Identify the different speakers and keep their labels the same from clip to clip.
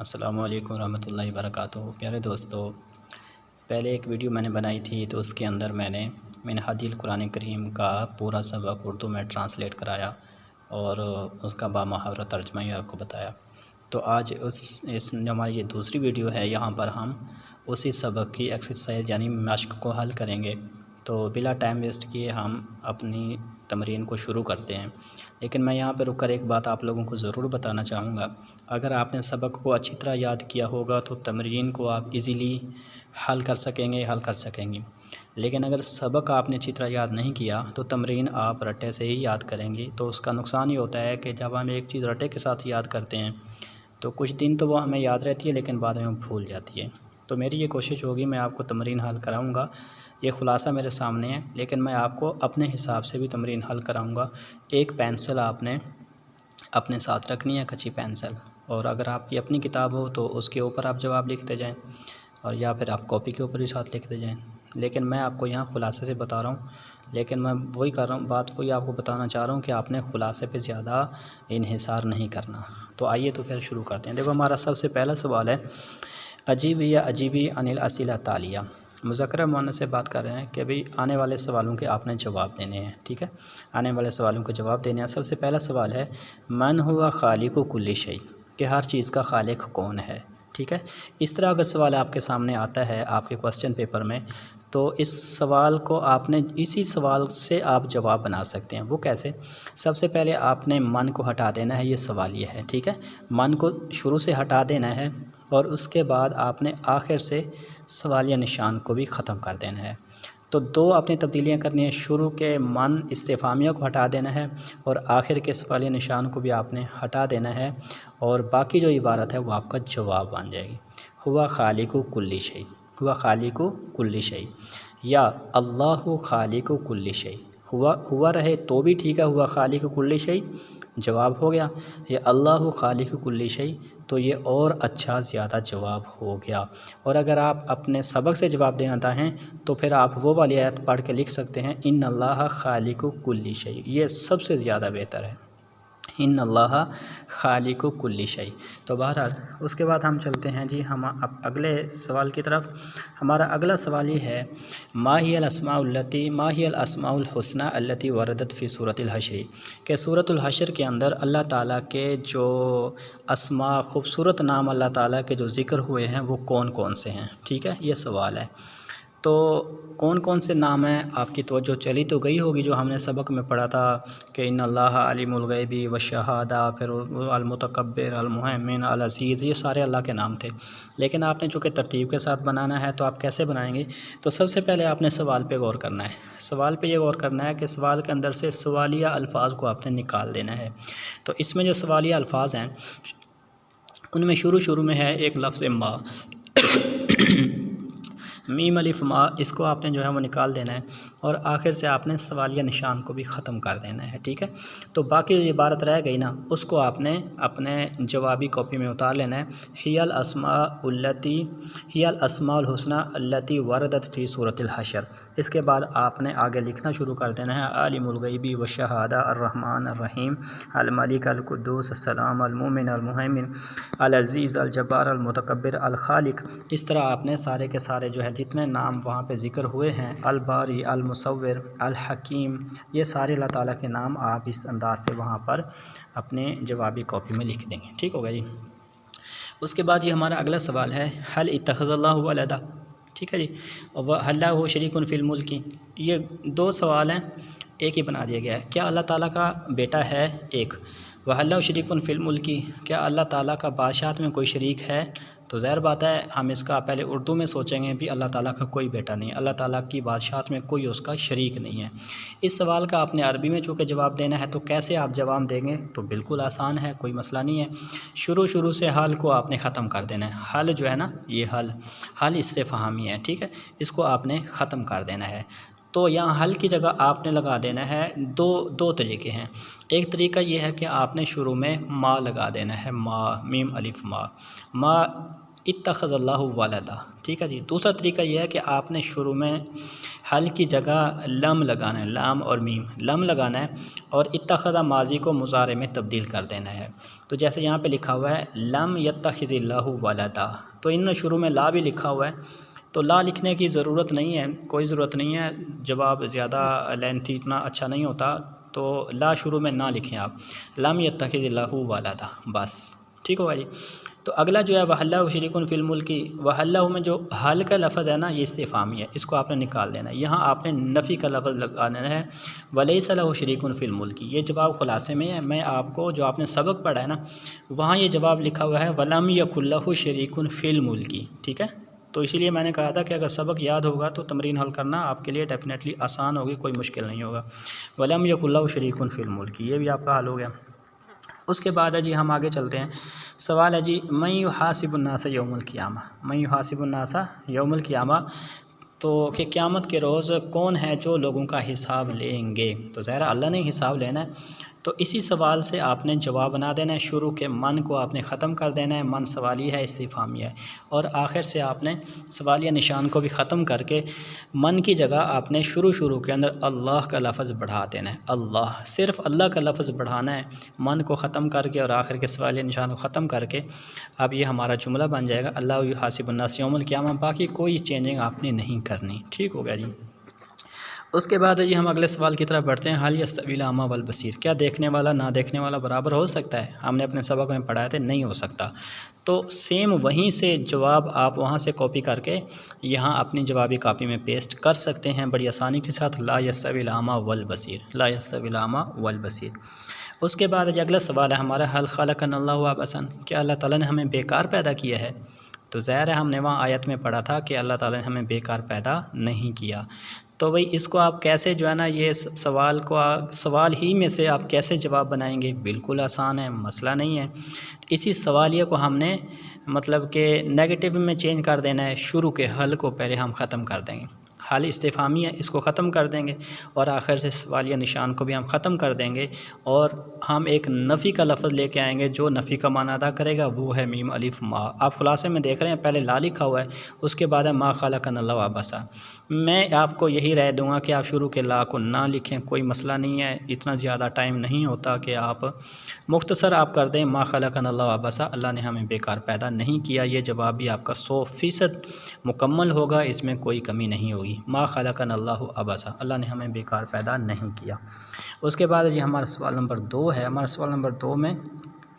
Speaker 1: अस्सलामुअलैकुम रहमतुल्लाहि वबरकातुहू। प्यारे दोस्तों, पहले एक वीडियो मैंने बनाई थी तो उसके अंदर मैंने मिनहाजुल कुरान करीम का पूरा सबक उर्दू में ट्रांसलेट कराया और उसका बामुहावरा तर्जुमा ही आपको बताया। तो आज इस हमारी ये दूसरी वीडियो है, यहाँ पर हम उसी सबक की एक्सरसाइज यानी मश्क को हल करेंगे। तो बिला टाइम वेस्ट किए हम अपनी तमरीन को शुरू करते हैं। लेकिन मैं यहाँ पर रुक कर एक बात आप लोगों को ज़रूर बताना चाहूँगा। अगर आपने सबक को अच्छी तरह याद किया होगा तो तमरीन को आप इजीली हल कर सकेंगे। लेकिन अगर सबक आपने अच्छी तरह याद नहीं किया तो तमरीन आप रट्टे से ही याद करेंगी। तो उसका नुकसान ये होता है कि जब हम एक चीज़ रट्टे के साथ याद करते हैं तो कुछ दिन तो वो हमें याद रहती है, लेकिन बाद में भूल जाती है। तो मेरी ये कोशिश होगी, मैं आपको तमरीन हल कराऊँगा। ये ख़ुलासा मेरे सामने है, लेकिन मैं आपको अपने हिसाब से भी तमरीन हल कराऊँगा। एक पेंसिल आपने अपने साथ रखनी है, कच्ची पेंसिल, और अगर आपकी अपनी किताब हो तो उसके ऊपर आप जवाब लिखते जाएं, और या फिर आप कॉपी के ऊपर भी साथ लिखते जाएं। लेकिन मैं आपको यहाँ ख़ुलासे से बता रहा हूँ, लेकिन मैं वही कर रहा हूँ, बात वही आपको बताना चाह रहा हूँ कि आपने ख़ुलासे पे ज़्यादा इन्हिसार नहीं करना। तो आइए तो फिर शुरू करते हैं। देखो, हमारा सबसे पहला सवाल है, अजीब या अजीबी अनिल असीला तालिया। मुज़क्कर मुअन्नस से बात कर रहे हैं कि भाई आने वाले सवालों के आपने जवाब देने हैं। ठीक है, आने वाले सवालों के जवाब देने हैं। सबसे पहला सवाल है, मन हुआ खालिक़ु कुल्ली शै, कि हर चीज़ का खालिक कौन है। ठीक है, इस तरह अगर सवाल आपके सामने आता है आपके क्वेश्चन पेपर में, तो इस सवाल को आपने इसी सवाल से आप जवाब बना सकते हैं। वो कैसे? सबसे पहले आपने मन को हटा देना है, ये सवाल ये है। ठीक है, मन को शुरू से हटा देना है और उसके बाद आपने आखिर से सवालिया निशान को भी ख़त्म कर देना है। तो दो आपने तब्दीलियाँ करनी है, शुरू के मन इस्तिफ़ामिया को हटा देना है और आखिर के सवालिया निशान को भी आपने हटा देना है, और बाकी जो इबारत है वो आपका जवाब बन जाएगी। हुआ खालिक़ु कुल्ली शै, हुआ खालिक़ु कुल्ली शै, या अल्लाहु खालिक़ु कुल्ली शै। हुआ रहे तो भी ठीक है, हुआ खालिक़ु कुल्ली शै जवाब हो गया। ये अल्लाहु खालिक़ु कुल्ली शै, तो ये और अच्छा ज़्यादा जवाब हो गया। और अगर आप अपने सबक से जवाब देना चाहें तो फिर आप वो वाली आयत पढ़ के लिख सकते हैं, इन्नल्लाह खालिक़ु कुल्ली शै। ये सबसे ज़्यादा बेहतर है, इन्नल्लाह खालिक़ु कुल्ली शै। तो बहरहाल उसके बाद हम चलते हैं जी हम अब अगले सवाल की तरफ। हमारा अगला सवाल ये है, मा हियल अस्माउल हुस्ना अल्लती वरदत फ़ी सूरतिल हश्र, के सूरतुल हश्र के अंदर अल्लाह ताला के जो अस्मा खूबसूरत नाम अल्लाह ताला के जो ज़िक्र हुए हैं वो कौन कौन से हैं। ठीक है, ये सवाल है। तो कौन कौन से नाम हैं आपकी तवज्जो चली तो गई होगी, जो हमने सबक में पढ़ा था कि इन्नल्लाह अलीमुल गैबी व शहादा, फिर अल मुतकब्बिर, अल मुहैमिन, अल अज़ीज़, ये सारे अल्लाह के नाम थे। लेकिन आपने चूँकि तरतीब के साथ बनाना है तो आप कैसे बनाएंगे? तो सबसे पहले आपने सवाल पे गौर करना है। सवाल पे ये गौर करना है कि सवाल के अंदर से सवालिया अल्फाज को आपने निकाल देना है। तो इसमें जो सवालिया अल्फाज हैं उनमें शुरू में है एक लफ्ज़ मा, मीम अलिफ मा, इसको आपने जो है वो निकाल देना है, और आखिर से आपने सवालिया निशान को भी ख़त्म कर देना है। ठीक है, तो बाकी जो इबारत रह गई ना, उसको आपने अपने जवाबी कॉपी में उतार लेना है। हियल अस्माउल हुस्ना अल्लती वरदत फ़ी सूरतिल हश्र। इसके बाद आपने आगे लिखना शुरू कर देना है, आलिमुल गैबी व शहादा अर्रहमान अर्रहीम अल मलिक अल कुद्दूस अस्सलाम अल मोमिन अल मुहैमिन अल अज़ीज़ अल जब्बार अल मुतकब्बिर अल खालिक। इस तरह आपने सारे के सारे जो है जितने नाम वहाँ पे ज़िक्र हुए हैं, अल बारी, अल मुसव्विर, अल हकीम, ये सारे अल्लाह ताला के नाम आप इस अंदाज से वहाँ पर अपने जवाबी कॉपी में लिख देंगे। ठीक होगा जी। उसके बाद ये हमारा अगला सवाल है, हल इत्तख़ज़ल्लाहु वलदा। ठीक है जी, व हल लहू शरीकुन फ़िल मुल्क। ये दो सवाल हैं, एक ही बना दिया गया है। क्या अल्लाह ताला का बेटा है? एक। व हल लहू शरीकुन फ़िल मुल्क, क्या अल्लाह ताला का बादशाहत में कोई शरीक है? तो ज़ाहिर बात है हम इसका पहले उर्दू में सोचेंगे भी, अल्लाह ताला का कोई बेटा नहीं, अल्लाह ताला की बादशाहत में कोई उसका शरीक नहीं है। इस सवाल का आपने अरबी में चूँकि जवाब देना है, तो कैसे आप जवाब देंगे? तो बिल्कुल आसान है, कोई मसला नहीं है। शुरू से हल को आपने ख़त्म कर देना है। हल जो है ना, ये हल इससे फ़हामी है। ठीक है, इसको आपने ख़त्म कर देना है। तो यहाँ हल की जगह आपने लगा देना है, दो तरीके हैं। एक तरीका ये है कि आपने शुरू में मा लगा देना है, मा, मीम अलिफ मा। इत्तखज़ल्लाहु वलदा। ठीक है जी। दूसरा तरीका यह है कि आपने शुरू में हल की जगह लम लगाना है, लाम और मीम लम लगाना है और इत्तखज़ा माजी को मुज़ारे में तब्दील कर देना है। तो जैसे यहाँ पे लिखा हुआ है लम यत्तखिज़िल्लाहु वलदा, तो इन्होंने शुरू में ला भी लिखा हुआ है, तो ला लिखने की ज़रूरत नहीं है, कोई ज़रूरत नहीं है, जवाब ज़्यादा लेंथी इतना अच्छा नहीं होता, तो ला शुरू में ना लिखें आप, लम यत्तखिज़िल्लाहु वलदा बस। ठीक होगा जी। तो अगला जो है वहल्लाहु शरीकुन फिल मुल्की, वहल्लाहु में जो हल का लफ्ज़ है ना ये इस्तिफ़ामी है, इसको आपने निकाल देना है। यहाँ आपने नफ़ी का लफ्ज़ लगाना है वलैसा लहु शरीकुन फिल मुल्की। ये जवाब खुलासे में है, मैं आपको जो आपने सबक पढ़ा है ना वहाँ ये जवाब लिखा हुआ है वलम यकुल लहु शरीकुन फिल मुल्की। ठीक है, तो इसीलिए मैंने कहा था कि अगर सबक याद होगा तो तमरीन हल करना आपके लिए डेफिनेटली आसान होगी, कोई मुश्किल नहीं होगा। वलम यकुल लहु शरीकुन फिल मुल्की, ये भी आपका हल हो गया। उसके बाद है जी हम आगे चलते हैं। सवाल है जी मैं युहासिबुन्नास यौमुल क़ियामा, मैं युहासिबुन्नास यौमुल क़ियामा, तो कि क़यामत के रोज़ कौन है जो लोगों का हिसाब लेंगे। तो ज़ाहिर अल्लाह ने हिसाब लेना है, तो इसी सवाल से आपने जवाब बना देना है। शुरू के मन को आपने ख़त्म कर देना है, मन सवाली है इस्तिफ़ामी है, और आखिर से आपने सवालिया निशान को भी ख़त्म करके मन की जगह आपने शुरू के अंदर अल्लाह का लफ्ज़ बढ़ा देना है। अल्लाह, सिर्फ़ अल्लाह का लफ्ज़ बढ़ाना है, मन को ख़त्म करके और आखिर के सवालिया निशान को ख़त्म करके। अब ये हमारा जुमला बन जाएगा अल्लाहु युहासिबुन्नास यौमुल क़ियामा, बाकी कोई चेंजिंग आपने नहीं करनी। ठीक हो गया जी। उसके बाद जी हम अगले सवाल की तरफ बढ़ते हैं। हाल यस्तवील आमा वल बसीर, क्या देखने वाला ना देखने वाला बराबर हो सकता है। हमने अपने सबक में पढ़ाए थे नहीं हो सकता, तो सेम वहीं से जवाब आप वहाँ से कॉपी करके यहाँ अपनी जवाबी कापी में पेस्ट कर सकते हैं बड़ी आसानी के साथ। ला यस्तवील आमा वल बसीर, ला यस्तवील आमा वल बसीर। उसके बाद अगला सवाल है हमारा हल खलक़नल्लाहु अबसन, क्या अल्लाह ताला ने हमें बेकार पैदा किया है। तो ज़ाहिर है हमने वहाँ आयत में पढ़ा था कि अल्लाह ताला ने हमें बेकार पैदा नहीं किया। तो भाई इसको आप कैसे जो है ना ये सवाल ही में से आप कैसे जवाब बनाएंगे। बिल्कुल आसान है, मसला नहीं है। इसी सवालिया को हमने मतलब कि नेगेटिव में चेंज कर देना है। शुरू के हल को पहले हम ख़त्म कर देंगे, हाल इस्तिफ़ामी है इसको ख़त्म कर देंगे, और आखिर से सवालिया निशान को भी हम ख़त्म कर देंगे, और हम एक नफ़ी का लफ्ज़ लेके आएंगे जो नफ़ी का माना अदा करेगा, वो है मीम अलिफ मा। आप खुलासे में देख रहे हैं पहले ला लिखा हुआ है, उसके बाद है मा खलक़नल्लाहु अबसा। मैं आपको यही राय दूँगा कि आप शुरू के ला को ना लिखें, कोई मसला नहीं है, इतना ज़्यादा टाइम नहीं होता कि आप मुख्तसर आप कर दें मा खलक़नल्लाहु अबसा, अल्लाह ने हमें बेकार पैदा नहीं किया। ये जवाब भी आपका 100% मुकम्मल होगा, इसमें कोई कमी नहीं होगी। मा खलक़नल्लाहु अबसा, अल्लाह ने हमें बेकार पैदा नहीं किया। उसके बाद जी हमारा सवाल नंबर 2 है। हमारा सवाल नंबर 2 में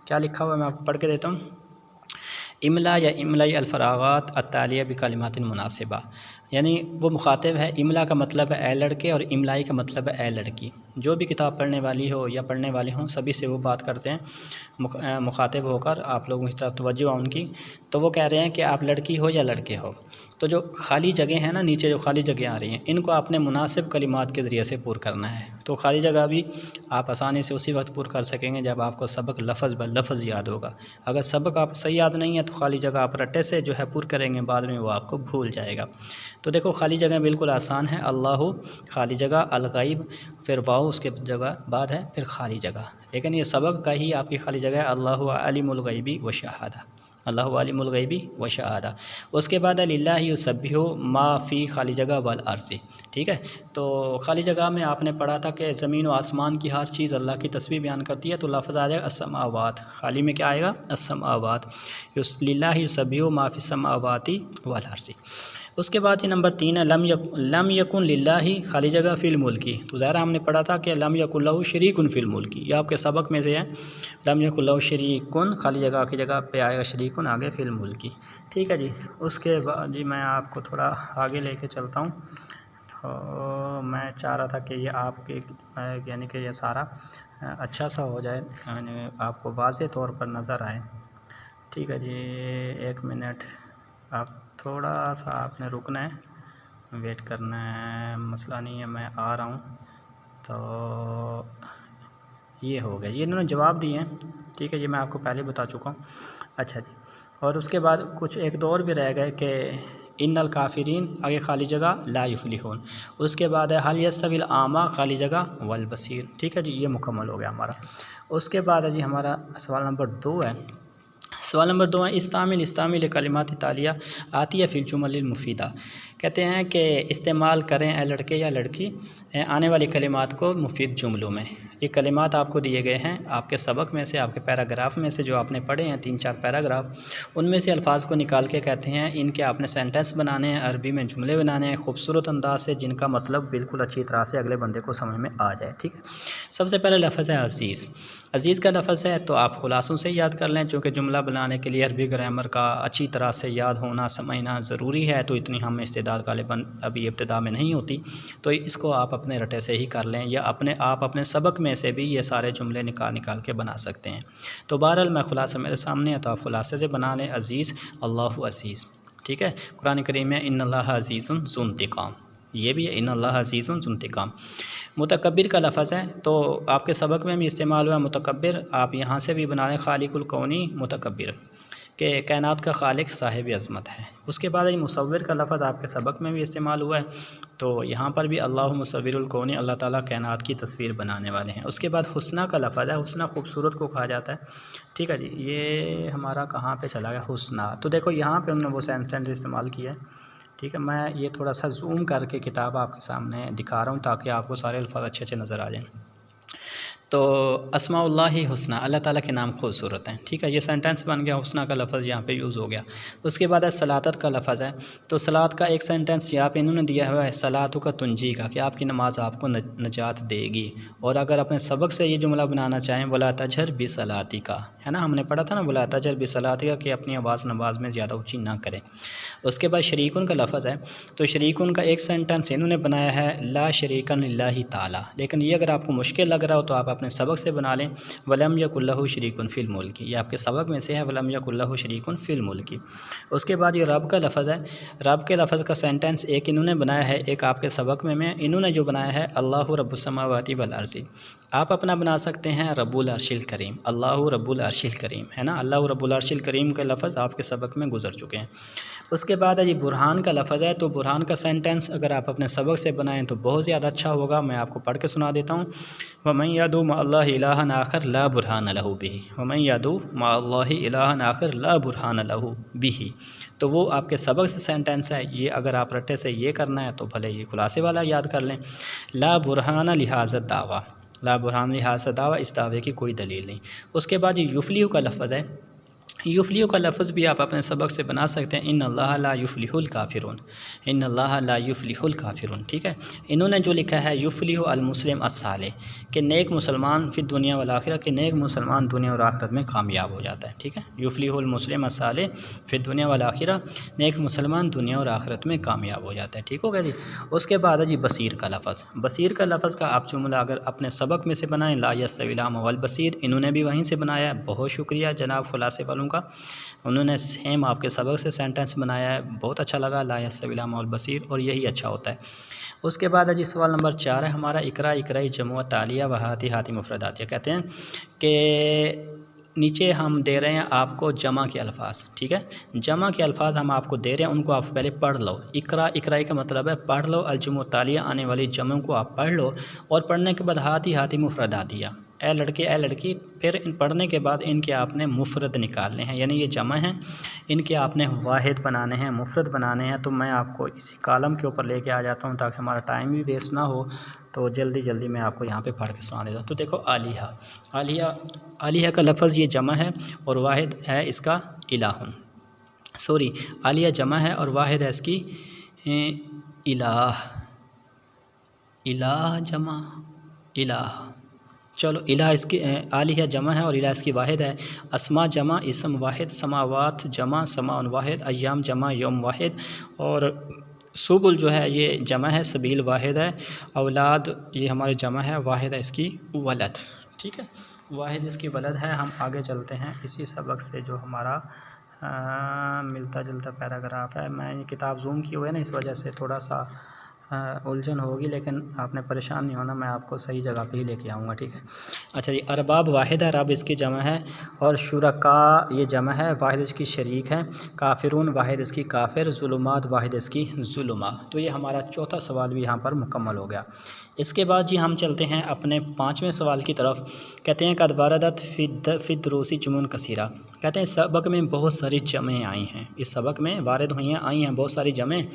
Speaker 1: क्या लिखा हुआ है मैं आपको पढ़ के देता हूँ। इमला या इमलाई अलफ़रागात अत्तालिया बिकलिमातिन मुनासिबा, यानी वो मुखातिब है। इमला का मतलब है ए लड़के और इमलाई का मतलब है ए लड़की। जो भी किताब पढ़ने वाली हो या पढ़ने वाले हों सभी से वो बात करते हैं मुखातिब होकर, आप लोगों की तरफ तवज्जो है उनकी। तो वो कह रहे हैं कि आप लड़की हो या लड़के हो, तो जो खाली जगह है ना नीचे जो खाली जगह आ रही हैं इनको आपने मुनासिब कलिमात के ज़रिए से पूर करना है। तो खाली जगह भी आप आसानी से उसी वक्त पूर कर सकेंगे जब आपको सबक लफ्ज़ ब लफ्ज़ याद होगा। अगर सबक आप सही याद नहीं है तो खाली जगह आप रट्टे से जो है पूर करेंगे, बाद में वो आपको भूल जाएगा। तो देखो खाली जगह बिल्कुल आसान है। अल्लाहु खाली जगह, अल-गैब फिर वाव उसके जगह बाद है फिर खाली जगह, लेकिन ये सबक का ही आपकी खाली जगह है। अल्लाहु अलिमुल गैबी व शहादा, अल्लाहु अलिमुल गैबी व शहादा। उसके बाद लिल्लाहि युसब्बिहु मा फ़ी खाली जगह वल अर्ज़ि। ठीक है, तो खाली जगह में आपने पढ़ा था कि ज़मीन व आसमान की हर चीज़ अल्लाह की तस्बीह बयान करती है, तो लफ्ज़ आ जाएगा अस्समावात। खाली में क्या आएगा अस्समावात, लिल्लाहि युसब्बिहु मा फ़ी समावाति वल अर्ज़ि। उसके बाद ही नंबर 3 है लम यकुन लिल्लाहि खाली जगह फ़िल मुल्की। तो ज़ाहिर हमने पढ़ा था कि लम यकुन लहु शरीकुन फ़िल मुल्की, ये आपके सबक में से है। लम यकुन लहु शरीकुन खाली जगह की जगह पे आएगा शरीकुन आगे फ़िल मुल्की। ठीक है जी। उसके बाद जी मैं आपको थोड़ा आगे लेके चलता हूँ। तो मैं चाह रहा था कि ये आपके यानी कि ये सारा अच्छा सा हो जाए, यानी आपको वाज़े तौर पर नज़र आए। ठीक है जी, 1 मिनट आप थोड़ा सा आपने रुकना है, वेट करना है, मसला नहीं है, मैं आ रहा हूँ। तो ये हो गया, ये इन्होंने जवाब दिए हैं। ठीक है, ये मैं आपको पहले बता चुका हूँ। अच्छा जी, और उसके बाद कुछ एक दो और भी रह गए कि इन्नल काफिरीन आगे खाली जगह ला युफ्लिहून। उसके बाद है हल यस्तविल आमा खाली जगह वल बसीर। ठीक है जी, ये मुकम्मल हो गया हमारा। उसके बाद है जी हमारा सवाल नंबर 2 है। सवाल नंबर 2 है इस्तामिल कलिमात तालिया आतिया फ़िल जुमलिल मुफीदा। कहते हैं कि इस्तेमाल करें ए लड़के या लड़की आने वाली कलिमात को मुफीद जुमलों में। ये कलिमात आपको दिए गए हैं आपके सबक में से, आपके पैराग्राफ में से जो आपने पढ़े हैं 3-4 पैराग्राफ, उनमें से अल्फाज को निकाल के कहते हैं इनके आपने सेंटेंस बनाने हैं, अरबी में जुमले बनाने हैं खूबसूरत अंदाज से, जिनका मतलब बिल्कुल अच्छी तरह से अगले बंदे को समझ में आ जाए। ठीक है, सबसे पहले लफ्ज़ है अज़ीज़। अज़ीज़ का लफ्ज़ है तो आप खुलासों से याद कर लें, चूँकि जुमला बनाने के लिए अरबी ग्रामर का अच्छी तरह से याद होना समझना ज़रूरी है, तो इतनी हम इस्तेदाद गालिबन अभी इब्तिदा में नहीं होती, तो इसको आप अपने रटे से ही कर लें, या आप अपने सबक में से भी ये सारे जुमले निकाल के बना सकते हैं। तो बहरहाल मैं खुलासा मेरे सामने है तो आप खुलासे से बना लें अज़ीज़ अल्लाहु अज़ीज़। ठीक है, कुरान करीम में इन्नल्लाह अज़ीज़ुन ज़ु इंतिक़ाम, ये भी है इन्नल्लाह अज़ीज़ुन ज़ु इंतिक़ाम। मुतकब्बिर का लफ्ज़ है तो आपके सबक में भी इस्तेमाल हुआ मुतकब्बिर, आप यहाँ से भी बना लें खालिकुल कौनी मुतकब्बिर, के कायनात का खालिक साहिब अज़मत है। उसके बाद ये मुसव्विर का लफ्ज़ आपके सबक में भी इस्तेमाल हुआ है, तो यहाँ पर भी अल्लाहु मुसव्विरुल कौनी, अल्लाह ताला कायनात की तस्वीर बनाने वाले हैं। उसके बाद हुस्ना का लफ्ज़ है, हुस्ना खूबसूरत को कहा जाता है। ठीक है जी, ये हमारा कहाँ पे चला गया हुस्ना, तो देखो यहाँ पे हमने वो सेंटेंस इस्तेमाल किया है। ठीक है, मैं ये थोड़ा सा जूम करके किताब आपके सामने दिखा रहा हूँ ताकि आपको सारे अल्फाज अच्छे अच्छे नज़र आ जाएँ। तो अस्माउल्लाहि हुस्ना, अल्लाह ताला के नाम खूबसूरत हैं। ठीक है, ये सेंटेंस बन गया, हुस्ना का लफ्ज़ यहाँ पे यूज़ हो गया। उसके बाद है सलातत का लफ्ज़ है, तो सलात का एक सेंटेंस यहाँ पे इन्होंने दिया हुआ है सलातु का तुंजी का, कि आपकी नमाज आपको नजात देगी। और अगर अपने सबक से ये जुमला बनाना चाहें वला तजहर बिसलाती का, है ना, हमने पढ़ा था ना वला तजहर बिसलाती का, कि अपनी आवाज़ नमाज में ज़्यादा ऊँची ना करें। उसके बाद शरीकुन का लफ्ज़ है, तो शरीकुन का एक सेंटेंस इन्होंने बनाया है ला शरीकन लिल्लाहि ताला, लेकिन ये अगर आपको मुश्किल लग रहा हो तो आप अपने सबक से बना लें वलम यकुल्लहु शरीकुन फिल मुल्की, ये आपके सबक में से है वलम यकुल्लहु शरीकुन फिल मुल्की। उसके बाद ये रब का लफ्ज़ है, रब के लफ्ज़ का सेंटेंस एक इन्होंने बनाया है, एक आपके सबक में इन्होंने जो बनाया है अल्लाहु रब्बुस समावाति वल अर्ज़ि। आप अपना बना सकते हैं रब्बुल अर्शिल करीम, अल्लाहु रब्बुल अर्शिल करीम, है ना, अल्लाहु रब्बुल अर्शिल करीम का लफ्ज़ आपके सबक में गुजर चुके हैं। उसके बाद है जी बुरहान का लफ्ज़ है, तो बुरहान का सेंटेंस अगर आप अपने सबक से बनाएं तो बहुत ज़्यादा अच्छा होगा। मैं आपको पढ़ के सुना देता हूँ। वमन यदु मअल्लाहि इलाहन आखर ला बुरहान लहू बिही, वमन यदु मअल्लाहि इलाहन आखर ला बुरहान लहू बिही, तो वो आपके सबक से सेंटेंस है। ये अगर आप रट्टे से ये करना है तो भले ये खुलासे वाला याद कर लें, ला बुरहान लिहाज़ दावा, ला बुरहान लिहाज़ दावा, इस दावे की कोई दलील नहीं। उसके बाद ये युफ्लिहु का लफ्ज़ है, युफ्लिहु का लफ्ज़ भी आप अपने सबक से बना सकते हैं इन्नल्लाह ला युफ्लिहुल काफिरून, इन्नल्लाह ला युफ्लिहुल काफिरून। ठीक है, इन्होंने जो लिखा है युफ्लिहु अल मुस्लिम अस्सालिह, कि नेक मुसलमान फिर दुनिया वल आखिरत, कि नेक मुसलमान दुनिया और आखिरत में कामयाब हो जाता है। ठीक है, युफ्लिहुल मुस्लिम अस्सालिह फिर दुनिया वल आखिरत, नेक मुसलमान दुनिया और आखिरत में कामयाब हो जाता है। ठीक हो गया जी। उसके बाद है जी बसीर का लफ्ज़, बसीर का लफ्ज़ का आप जुमला अगर अपने सबक में से बनाएं ला यस्तविल अ'मा वल बसीर, इन्होंने भी वहीं से बनाया है। बहुत शुक्रिया जनाब खुलासे वालों का, उन्होंने सेम आपके सबक से सेंटेंस बनाया है, बहुत अच्छा लगा ला यस्तविल अ'मा वल बसीर, और यही अच्छा होता है। उसके बाद है जी सवाल नंबर 4 है हमारा इकरा इकराई जमुआ तालिया वहाती हाथी मुफरदातिया। कहते हैं कि नीचे हम दे रहे हैं आपको जमा के अल्फाज। ठीक है, जमा के अल्फाज हम आपको दे रहे हैं, उनको आप पहले पढ़ लो। इकरा इकराई का मतलब है पढ़ लो, अलजुमु तालिया आने वाली जमों को आप पढ़ लो, और पढ़ने के बाद हाथी हाथी मुफरदातिया, ए लड़के ए लड़की, फिर इन पढ़ने के बाद इनके आपने मुफरद निकालने हैं, यानी ये जमा हैं, इनके आपने वाहिद बनाने हैं, मुफरद बनाने हैं। तो मैं आपको इसी कॉलम के ऊपर लेके आ जाता हूँ ताकि हमारा टाइम भी वेस्ट ना हो, तो जल्दी जल्दी मैं आपको यहाँ पे पढ़ के सुना देता हूँ। तो देखो आलिहा, आलिहा, आलिहा का लफ्ज़ ये जमा है और वाहिद है इसका इलाहुन, सॉरी आलिया जमा है और वाहिद है इसकी इलाह, इलाह जमा इलाह, चलो इलाह इसकी आलिया जमा है और इलाह इसकी वाहिद है। अस्मा जमा इसम वाहिद, समावात जमा समाउन वाहिद, अय्याम जमा यौम वाहिद, और सुबुल जो है ये जमा है, सबील वाहिद है, औलाद ये हमारे जमा है, वाहिद है इसकी वलद। ठीक है, वाहिद इसकी वलद है। हम आगे चलते हैं इसी सबक से जो हमारा मिलता जुलता पैराग्राफ है। मैं ये किताब जूम की हुई है ना, इस वजह से थोड़ा सा उलझन होगी, लेकिन आपने परेशान नहीं होना, मैं आपको सही जगह पे ही लेके आऊँगा, ठीक है। अच्छा जी, अरबाब वाहिद है, रब इसकी जमा है, और शुरका ये जमा है, वाहिद इसकी शरीक है, काफिरून वाहिद इसकी काफिर, जुलुमात वाहिद इसकी जुलुमा। तो ये हमारा चौथा सवाल भी यहाँ पर मुकम्मल हो गया। इसके बाद जी हम चलते हैं अपने 5वें सवाल की तरफ। कहते हैं कद वारदत फ़िद्रूसी जुमून कसीरा। कहते हैं सबक में बहुत सारी जमें आई हैं, इस सबक में वारिद हुई हैं, आई हैं बहुत सारी जमें।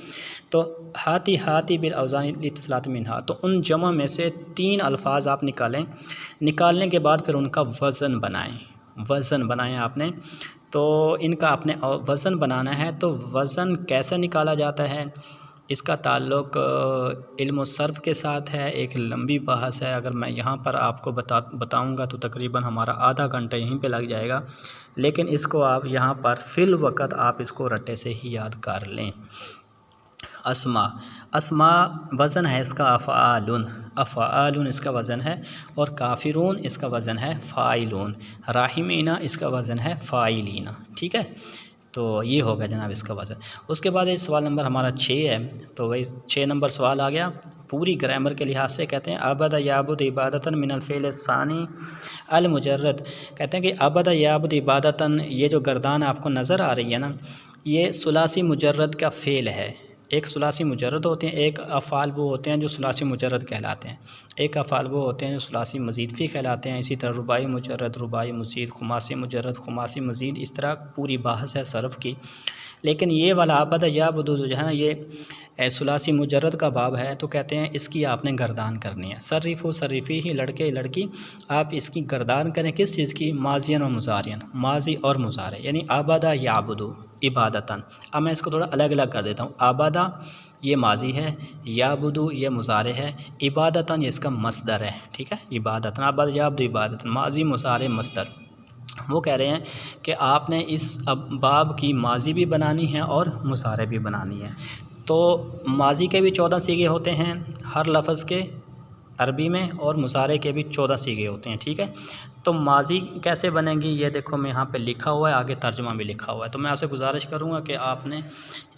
Speaker 1: तो हाती बिल अवज़ानी लितसलात मिनहा, तो उन जमा में से 3 अल्फाज आप निकालें, निकालने के बाद फिर उनका वज़न बनाएं। वज़न बनाएं आपने, तो इनका आपने वज़न बनाना है। तो वज़न कैसे निकाला जाता है, इसका ताल्लुक़ इल्म सर्फ़ के साथ है, एक लंबी बहस है। अगर मैं यहाँ पर आपको बताऊँगा तो तकरीबन हमारा आधा घंटा यहीं पे लग जाएगा, लेकिन इसको आप यहाँ पर फ़िल वक़्त आप इसको रट्टे से ही याद कर लें। अस्मा वज़न है इसका अफ़आलुन इसका वज़न है, और काफ़िरून इसका वज़न है फ़ाइलून, राहिमीना इसका वज़न है फ़ाइलीना, ठीक है। तो ये होगा जनाब इसका वज़न। उसके बाद सवाल नंबर हमारा 6 है, तो वही 6 नंबर सवाल आ गया। पूरी ग्रामर के लिहाज से कहते हैं अबद याबुद इबादतन मिनल फ़ेल सानी अल मुजर्रद। कहते हैं कि अबद याबुद इबादतन, ये जो गर्दान आपको नज़र आ रही है ना, ये सुलासी मुजर्रद का फ़ेल है। एक सुलासी मुजर्रद होते हैं, एक अफ़ाल वो होते हैं जो सुलासी मुजर्रद कहलाते हैं, एक अफ़ाल वो होते हैं जो सुलासी मज़ीद फ़ी कहलाते हैं। इसी तरह रुबाई मुजर्रद, रुबाई मज़ीद, खुमासी मुजर्रद, खुमासी मज़ीद, इस तरह पूरी बहस है सरफ़ की। लेकिन ये वाला अबद याबुद जो है ना, ये सुलासी मुजर्रद का बाब है, तो कहते हैं इसकी आपने गर्दान करनी है। सर्रिफ़ो सर्रिफ़ी ही, लड़के लड़की, आप इसकी गर्दान करें किस चीज़ की, माज़ियन और मुज़ारियन, माज़ी और मुज़ारे, यानी आबादा याबुदु इबादतन। अब मैं इसको थोड़ा अलग अलग कर देता हूँ। आबादा ये माज़ी है, याबुदु ये मुज़ारे है, इबादतन ये इसका मसदर है, ठीक है। इबादतन आबाद याबुदु इबादतन, माज़ी मुज़ारे मसदर। वो कह रहे हैं कि आपने इस बाब की माज़ी भी बनानी है और मुज़ारे भी बनानी है। तो माज़ी के भी 14 सीगे होते हैं हर लफ्ज़ के अरबी में, और मुज़ारे के भी 14 सीगे होते हैं, ठीक है। तो माज़ी कैसे बनेंगी ये देखो, मैं यहाँ पे लिखा हुआ है, आगे तर्जुमा भी लिखा हुआ है। तो मैं आपसे गुजारिश करूँगा कि आपने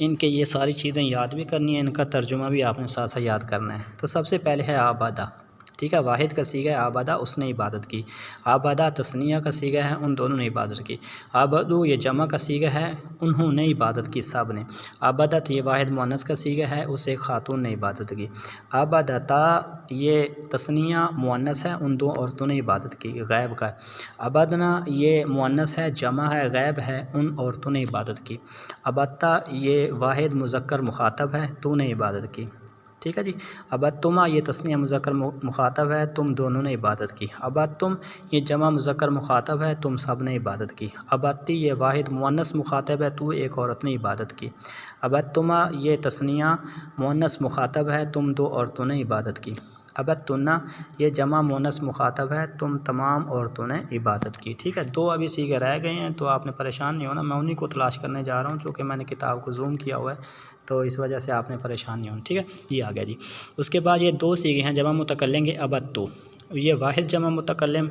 Speaker 1: इनके ये सारी चीज़ें याद भी करनी है, इनका तर्जुमा भी आपने साथ साथ याद करना है। तो सबसे पहले है आबादा, ठीक है, वाहिद का सीगा है आबादा, उसने इबादत की। आबादा तस्निया का सीगा है, उन दोनों ने इबादत की। आबदू ये जमा का सीगा है, उन्होंने इबादत की, सब ने। आबदत ये वाहिद मुअन्नस का सीगा है, उसे खातून ने इबादत की। आबदता ये तस्निया मुअन्नस है, उन 2 औरतों ने इबादत की, गैब का। अबदना ये मुअन्नस है, जमा है, गैब है, उन औरतों ने इबादत की। अबत्ता ये वाहिद मुज़क्कर मुखातब है, तूने इबादत की, ठीक है जी। अबत्तुमा ये तस्निया मुज़क्कर मुखातब है, तुम दोनों ने इबादत की। अबत्तुम ये जमा मुज़क्कर मुखातब है, तुम सब ने इबादत की। अबत्ती ये वाहिद मुअन्नस मुखातब है, तू एक औरत ने इबादत की। अबत्तुमा ये तस्निया मुअन्नस मुखातब है, तुम 2 औरतों ने इबादत की। अबत्तुन्ना ये जमा मुअन्नस मुखातब है, तुम तमाम औरतों ने इबादत की, ठीक है। 2 अभी सीखे रह गए हैं, तो आपने परेशान नहीं होना, मैं उन्हीं को तलाश करने जा रहा हूँ, चूँकि मैंने किताब को जूम किया हुआ है, तो इस वजह से आपने परेशान नहीं होना, ठीक है। ये आ गया जी। उसके बाद ये 2 सीगे हैं जमा मुतकल्लिम के, अबत्तु ये वाहिद जमा मुतकल्लिम,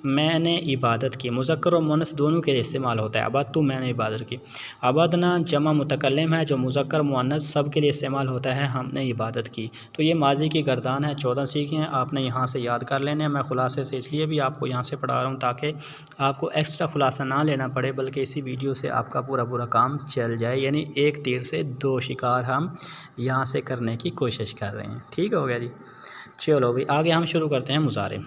Speaker 1: मैंने इबादत की, मुज़क्कर और मुअन्नस दोनों के लिए इस्तेमाल होता है। अबत्तु मैंने इबादत की। अबदना जमा मुतकल्लिम है, जो मुज़क्कर मुअन्नस सब के लिए इस्तेमाल होता है, हमने इबादत की। तो ये माजी की गर्दान है, 14 सीखे हैं, आपने यहाँ से याद कर लेने हैं। मैं खुलासे से इसलिए भी आपको यहाँ से पढ़ा रहा हूँ ताकि आपको एक्स्ट्रा खुलासा ना लेना पड़े, बल्कि इसी वीडियो से आपका पूरा काम चल जाए, यानी एक तीर से 2 शिकार हम यहाँ से करने की कोशिश कर रहे हैं, ठीक हो गया जी। चलो भाई आगे हम शुरू करते हैं मुज़ारे।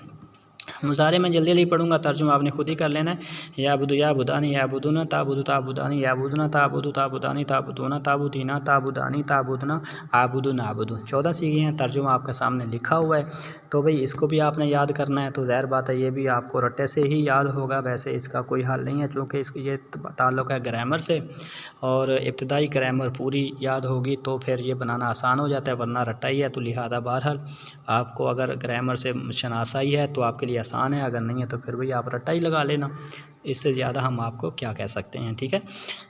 Speaker 1: मुज़ारे में जल्दी जल्दी पढ़ूंगा, तर्जुमा आपने खुद ही कर लेना है। याबुदु याबुदानी याबुदुना ताबुदु ताबुदानी याबुदुना ताबुदु ताबुदानी ताबुदुना ताबुदीना ताबुदानी ताबुदना आबुदु नाबुदु। 14 सीखे हैं, तर्जुमा आपके सामने लिखा हुआ है। तो भाई इसको भी आपने याद करना है, तो ज़ाहिर बात है ये भी आपको रट्टे से ही याद होगा। वैसे इसका कोई हल नहीं है, चूँकि इसको ये ताल्लुक़ है ग्रामर से, और इब्तदाई ग्रामर पूरी याद होगी तो फिर ये बनाना आसान हो जाता है, वरना रट्टा ही है। तो लिहाजा बहरहाल आपको अगर ग्रामर से शनासाई है तो आपके लिए आसान है, अगर नहीं है तो फिर भाई आप रट्टा ही लगा लेना, इससे ज़्यादा हम आपको क्या कह सकते हैं, ठीक है।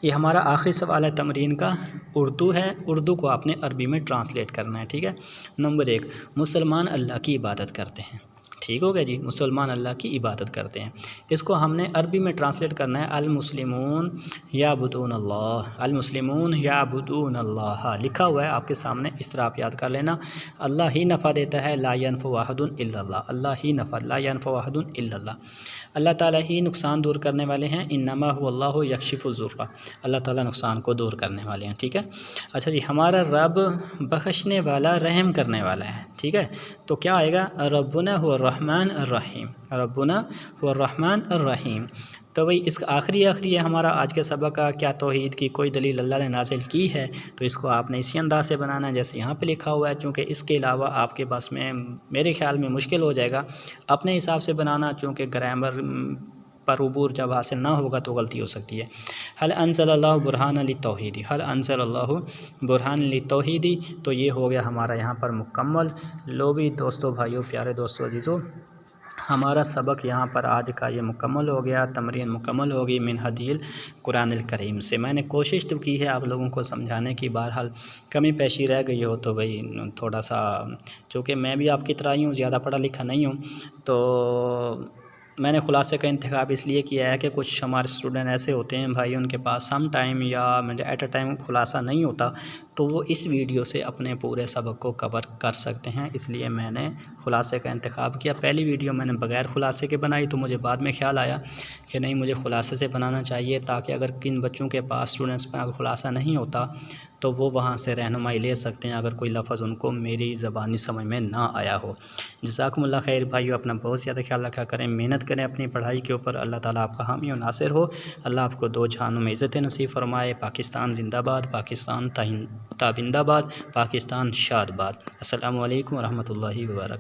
Speaker 1: ये हमारा आखिरी सवाल है तमरीन का, उर्दू है, उर्दू को आपने अरबी में ट्रांसलेट करना है, ठीक है। नंबर 1, मुसलमान अल्लाह की इबादत करते हैं, ठीक हो गया जी। मुसलमान अल्लाह की इबादत करते हैं। इसको हमने अरबी में ट्रांसलेट करना है, अल मुस्लिमून याबुदून अल्लाह, अल मुस्लिमून याबुदून अल्लाह लिखा हुआ है आपके सामने, इस तरह आप याद कर लेना। अल्लाह ही नफ़ा देता है, ला यनफ़उ अहदुन इल्लल्लाह, अल्लाह ही नफ़ा, ला यनफ़उ अहदुन इल्लल्लाह, अल्लाह ताला ही नुकसान दूर करने वाले हैं। इन्नमा हुवल्लाहु यक्शिफु ज़ुर्रा, अल्लाह ताला नुकसान को दूर करने वाले हैं। ठीक है। अच्छा जी, हमारा रब बख्शने वाला, रहम करने वाला है। ठीक है। तो क्या आएगा, रब्बुना हुवा रहमान अर्रहीम, रब्बुना हुवा रहमान अर्रहीम। तो भाई इसका आखिरी है हमारा आज के सबक का, क्या तौहीद की कोई दलील अल्लाह ने नाज़िल की है, तो इसको आपने इसी अंदाज से बनाना है जैसे यहाँ पे लिखा हुआ है। चूँकि इसके अलावा आपके पास में मेरे ख्याल में मुश्किल हो जाएगा अपने हिसाब से बनाना, चूँकि ग्रामर पर उबूर जब हासिल ना होगा तो गलती हो सकती है। हल अंज़लल्लाहु बुरहान लित्तौहीदी, हल अंज़लल्लाहु बुरहान लित्तौहीदी, तो ये हो गया हमारा यहाँ पर मुकम्मल। लो भी दोस्तों, भाइयों, प्यारे दोस्तों, अजीज़ों, हमारा सबक यहाँ पर आज का ये मुकम्मल हो गया, तमरीन मुकम्मल हो गई मिन हदील कुरानिल करीम से। मैंने कोशिश तो की है आप लोगों को समझाने की, बहरहाल कमी पेशी रह गई हो तो भाई थोड़ा सा, चूँकि मैं भी आपकी तरह ही हूँ, ज़्यादा पढ़ा लिखा नहीं हूँ, तो मैंने खुलासे का इंतखाब इसलिए किया है कि कुछ हमारे स्टूडेंट ऐसे होते हैं भाई, उनके पास सम टाइम या मतलब एट अ टाइम खुलासा नहीं होता, तो वो इस वीडियो से अपने पूरे सबक को कवर कर सकते हैं। इसलिए मैंने खुलासे का इंतखाब किया। पहली वीडियो मैंने बग़ैर खुलासे के बनाई, तो मुझे बाद में ख्याल आया कि नहीं, मुझे खुलासे से बनाना चाहिए, ताकि अगर किन बच्चों के पास, स्टूडेंट्स में अगर खुलासा नहीं होता तो वो वहाँ से रहनुमाई ले सकते हैं, अगर कोई लफ्ज़ उनको मेरी ज़बानी समझ में ना आया हो। जज़ाकुमुल्लाह खैर भाइयों, अपना बहुत ज़्यादा ख्याल रखा करें, मेहनत करें अपनी पढ़ाई के ऊपर। अल्लाह ताला आपका हामी और नासिर हो। अल्लाह आपको दो जहानों में इज़्ज़त नसीब फरमाए। पाकिस्तान जिंदाबाद, पाकिस्तान ताबिंदाबाद, पाकिस्तान शादबाद। अस्सलामु अलैकुम व रहमतुल्लाहि व बरकातहू।